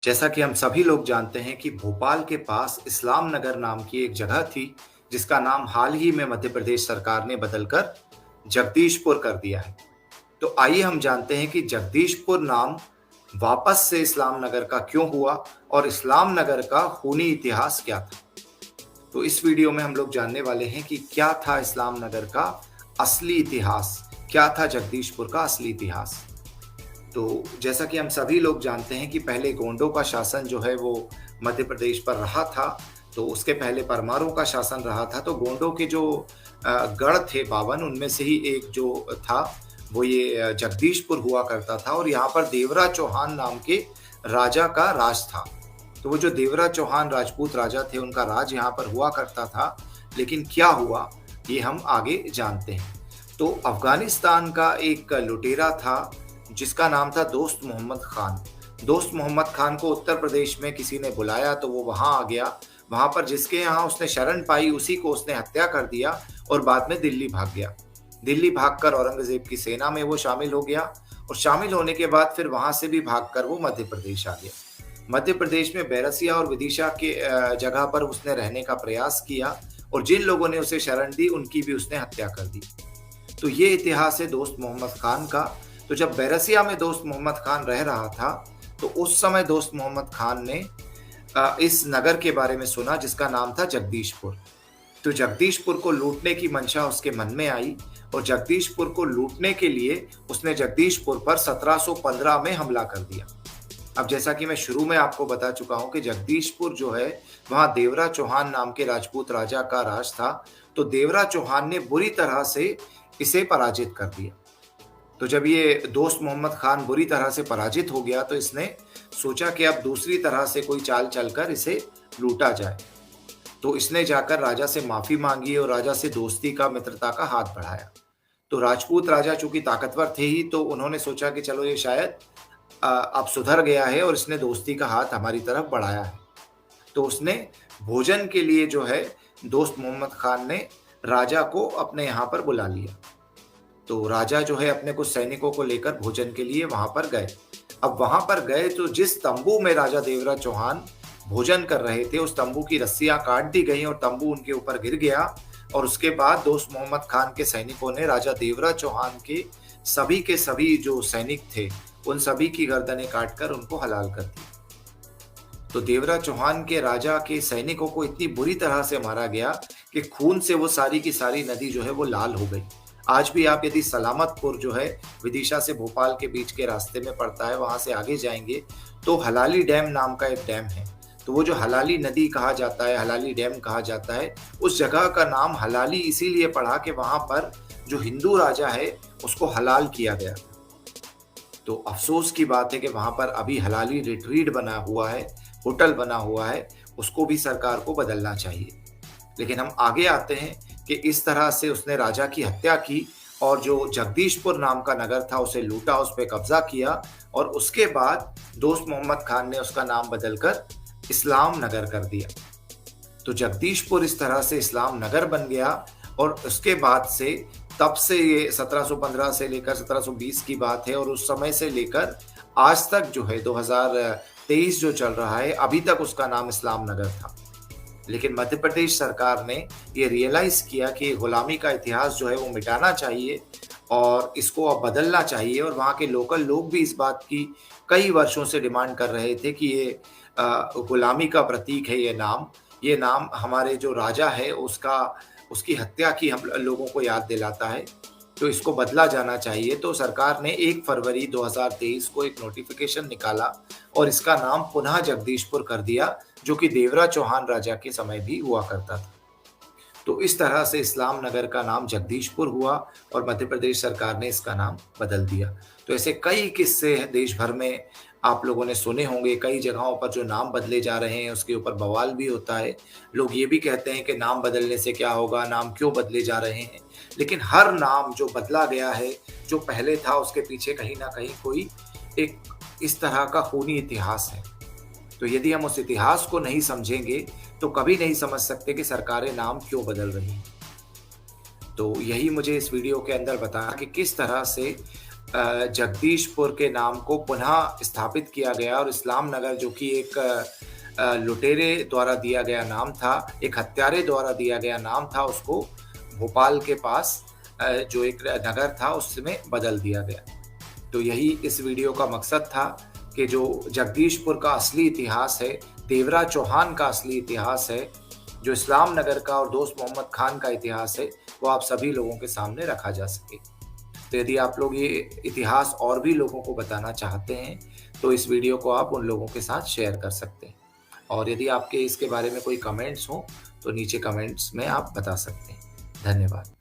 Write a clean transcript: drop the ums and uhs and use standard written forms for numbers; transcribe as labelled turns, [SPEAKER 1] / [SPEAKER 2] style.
[SPEAKER 1] जैसा कि हम सभी लोग जानते हैं कि भोपाल के पास इस्लाम नगर नाम की एक जगह थी, जिसका नाम हाल ही में मध्य प्रदेश सरकार ने बदलकर जगदीशपुर कर दिया है। तो आइए हम जानते हैं कि जगदीशपुर नाम वापस से इस्लाम नगर का क्यों हुआ और इस्लाम नगर का खूनी इतिहास क्या था। तो इस वीडियो में हम लोग जानने वाले हैं कि क्या था इस्लाम नगर का असली इतिहास, क्या था जगदीशपुर का असली इतिहास। तो जैसा कि हम सभी लोग जानते हैं कि पहले गोंडों का शासन जो है वो मध्य प्रदेश पर रहा था, तो उसके पहले परमारों का शासन रहा था। तो गोंडों के जो गढ़ थे 52 उनमें से ही एक जो था वो ये जगदीशपुर हुआ करता था और यहाँ पर देवराज चौहान नाम के राजा का राज था। तो वो जो देवराज चौहान राजपूत राजा थे उनका राज यहाँ पर हुआ करता था, लेकिन क्या हुआ ये हम आगे जानते हैं। तो अफ़गानिस्तान का एक लुटेरा था जिसका नाम था दोस्त मोहम्मद खान। दोस्त मोहम्मद खान को उत्तर प्रदेश में किसी ने बुलाया तो वो वहाँ आ गया। वहाँ पर जिसके यहाँ उसने शरण पाई उसी को उसने हत्या कर दिया और बाद में दिल्ली भाग गया। दिल्ली भागकर औरंगज़ेब की सेना में वो शामिल हो गया और शामिल होने के बाद फिर वहाँ से भी भागकर वो मध्य प्रदेश आ गया। मध्य प्रदेश में बैरसिया और विदिशा के जगह पर उसने रहने का प्रयास किया और जिन लोगों ने उसे शरण दी उनकी भी उसने हत्या कर दी। तो ये इतिहास है दोस्त मोहम्मद खान का। तो जब बैरसिया में दोस्त मोहम्मद खान रह रहा था, तो उस समय दोस्त मोहम्मद खान ने इस नगर के बारे में सुना जिसका नाम था जगदीशपुर। तो जगदीशपुर को लूटने की मंशा उसके मन में आई और जगदीशपुर को लूटने के लिए उसने जगदीशपुर पर 1715 में हमला कर दिया। अब जैसा कि मैं शुरू में आपको बता चुका हूँ कि जगदीशपुर जो है, वहाँ देवराज चौहान नाम के राजपूत राजा का राज था। तो देवराज चौहान ने बुरी तरह से इसे पराजित कर दिया। तो जब ये दोस्त मोहम्मद खान बुरी तरह से पराजित हो गया तो इसने सोचा कि अब दूसरी तरह से कोई चाल चलकर इसे लूटा जाए। तो इसने जाकर राजा से माफी मांगी और राजा से दोस्ती का, मित्रता का हाथ बढ़ाया। तो राजपूत राजा चूंकि ताकतवर थे ही, तो उन्होंने सोचा कि चलो ये शायद अब सुधर गया है और इसने दोस्ती का हाथ हमारी तरफ बढ़ाया है। तो उसने भोजन के लिए जो है, दोस्त मोहम्मद खान ने राजा को अपने यहाँ पर बुला लिया। तो राजा जो है अपने कुछ सैनिकों को लेकर भोजन के लिए वहां पर गए। अब वहां पर गए तो जिस तंबू में राजा देवराज चौहान भोजन कर रहे थे उस तंबू की रस्सियां काट दी गई और तंबू उनके ऊपर गिर गया। और उसके बाद दोस्त मोहम्मद खान के सैनिकों ने राजा देवराज चौहान के सभी जो सैनिक थे उन सभी की गर्दनें काटकर उनको हलाल कर दी। तो देवराज चौहान के राजा के सैनिकों को इतनी बुरी तरह से मारा गया कि खून से वो सारी की सारी नदी जो है वो लाल हो गई। आज भी आप यदि सलामतपुर जो है विदिशा से भोपाल के बीच के रास्ते में पड़ता है, वहां से आगे जाएंगे तो हलाली डैम नाम का एक डैम है। तो वो जो हलाली नदी कहा जाता है, हलाली डैम कहा जाता है, उस जगह का नाम हलाली इसीलिए पड़ा कि वहां पर जो हिंदू राजा है उसको हलाल किया गया। तो अफसोस की बात है कि वहां पर अभी हलाली रिट्रीट बना हुआ है, होटल बना हुआ है, उसको भी सरकार को बदलना चाहिए। लेकिन हम आगे आते हैं कि इस तरह से उसने राजा की हत्या की और जो जगदीशपुर नाम का नगर था उसे लूटा, उस पर कब्जा किया और उसके बाद दोस्त मोहम्मद खान ने उसका नाम बदलकर इस्लाम नगर कर दिया। तो जगदीशपुर इस तरह से इस्लाम नगर बन गया और उसके बाद से तब से ये 1715 से लेकर 1720 की बात है और उस समय से लेकर आज तक जो है 2023 जो चल रहा है, अभी तक उसका नाम इस्लाम नगर था। लेकिन मध्य प्रदेश सरकार ने ये रियलाइज किया कि गुलामी का इतिहास जो है वो मिटाना चाहिए और इसको अब बदलना चाहिए। और वहाँ के लोकल लोग भी इस बात की कई वर्षों से डिमांड कर रहे थे कि ये गुलामी का प्रतीक है ये नाम हमारे जो राजा है उसकी हत्या की हम लोगों को याद दिलाता है, तो इसको बदला जाना चाहिए। तो सरकार ने 1 फरवरी 2023 को एक नोटिफिकेशन निकाला और इसका नाम पुनः जगदीशपुर कर दिया, जो कि देवराज चौहान राजा के समय भी हुआ करता था। तो इस तरह से इस्लाम नगर का नाम जगदीशपुर हुआ और मध्य प्रदेश सरकार ने इसका नाम बदल दिया। तो ऐसे कई किस्से हैं देश भर में, आप लोगों ने सुने होंगे। कई जगहों पर जो नाम बदले जा रहे हैं उसके ऊपर बवाल भी होता है। लोग ये भी कहते हैं कि नाम बदलने से क्या होगा, नाम क्यों बदले जा रहे हैं। लेकिन हर नाम जो बदला गया है, जो पहले था, उसके पीछे कहीं ना कहीं कोई एक इस तरह का खूनी इतिहास है। तो यदि हम उस इतिहास को नहीं समझेंगे तो कभी नहीं समझ सकते कि सरकारें नाम क्यों बदल रही हैं। तो यही मुझे इस वीडियो के अंदर बताया कि किस तरह से जगदीशपुर के नाम को पुनः स्थापित किया गया और इस्लाम नगर, जो कि एक लुटेरे द्वारा दिया गया नाम था, एक हत्यारे द्वारा दिया गया नाम था, उसको भोपाल के पास जो एक नगर था उसमें बदल दिया गया। तो यही इस वीडियो का मकसद था कि जो जगदीशपुर का असली इतिहास है, देवरा चौहान का असली इतिहास है, जो इस्लाम नगर का और दोस्त मोहम्मद खान का इतिहास है, वो आप सभी लोगों के सामने रखा जा सके। तो यदि आप लोग ये इतिहास और भी लोगों को बताना चाहते हैं, तो इस वीडियो को आप उन लोगों के साथ शेयर कर सकते हैं। और यदि आपके इसके बारे में कोई कमेंट्स हों, तो नीचे कमेंट्स में आप बता सकते हैं। धन्यवाद।